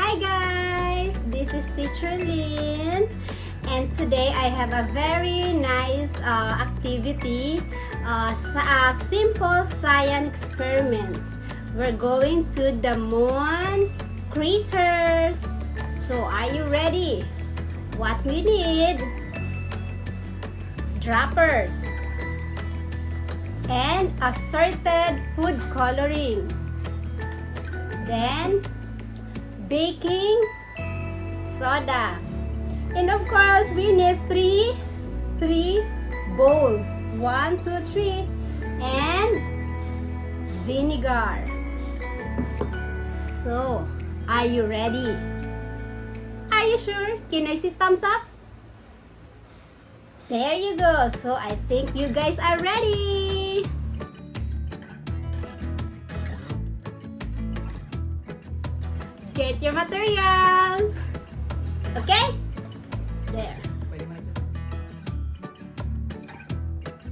Hi guys, this is Teacher Lynn, and today I have a very nice activity, a simple science experiment. We're going to the moon craters. So are you ready? What we need? Droppers and assorted food coloring. Then baking soda, and of course we need three bowls, 1 2 3, and vinegar. So are you ready? Are you sure? Can I see thumbs up? There you go. So I think you guys are ready. Get your materials. Okay? There.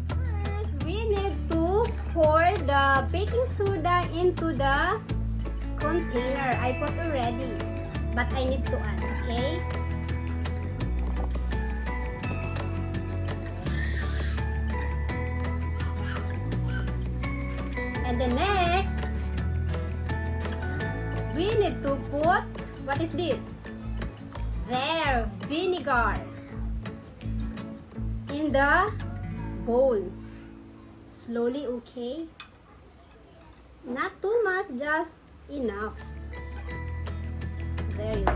First, we need to pour the baking soda into the container. I put already, but I need to add, okay? And the next, we need to put, what is this? There, vinegar in the bowl. Slowly, okay? Not too much, just enough. There you go.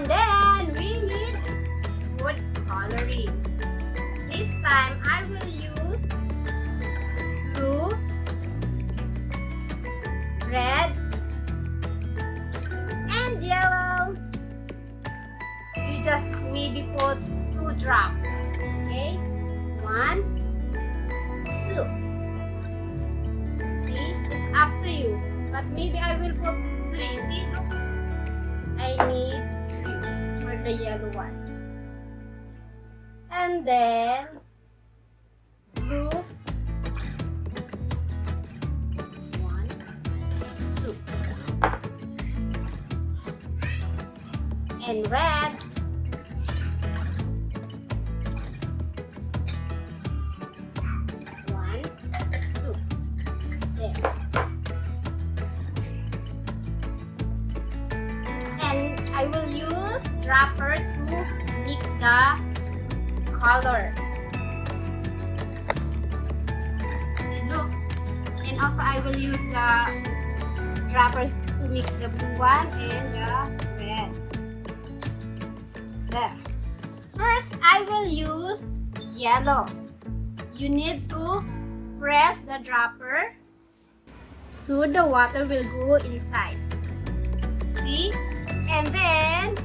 Then we need food coloring. This time I will use blue, red, and yellow. You just maybe put 2 drops. Okay? 1, 2. See? It's up to you. But maybe I will put 3. See? Look. I need the yellow one, and then blue, 1 2, and red, 1 2. There. And I will use dropper to mix the color. See, look. And also I will use the dropper to mix the blue one and the red. There. First, I will use yellow. You need to press the dropper so the water will go inside. See? And then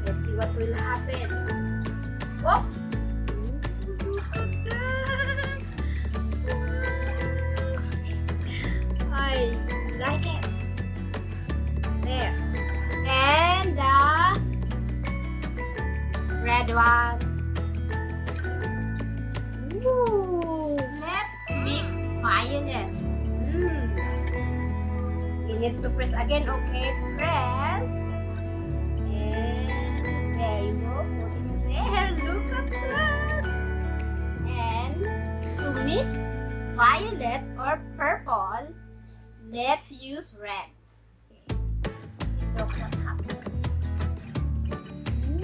let's see what will happen. Oh! I like it. There. And the red one. Ooh, let's pick violet. You need to press again, okay? Press. And there you go. Put it there. Look at that. And to mix violet or purple, let's use red. Okay. Look what happened.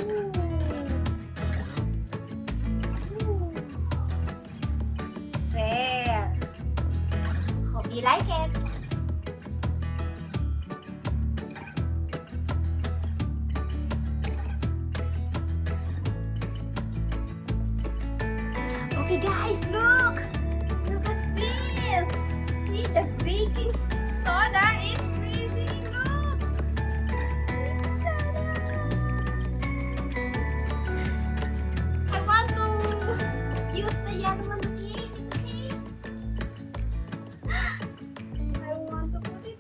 Ooh. Ooh. There. Hope you like it. Okay guys, look! Look at this! See the baking soda is freezing, look! I want to use the yellow one, okay? Is it okay? I want to put it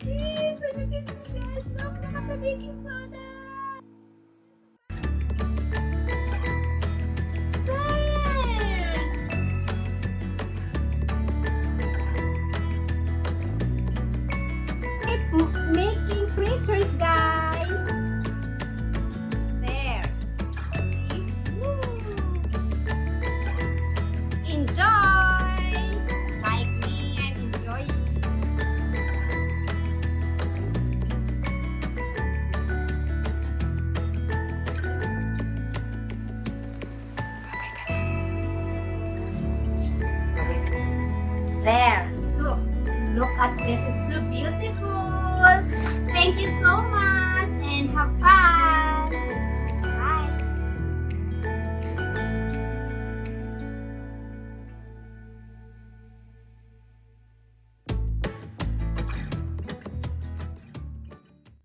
at this. It's so beautiful. Thank you so much and have fun.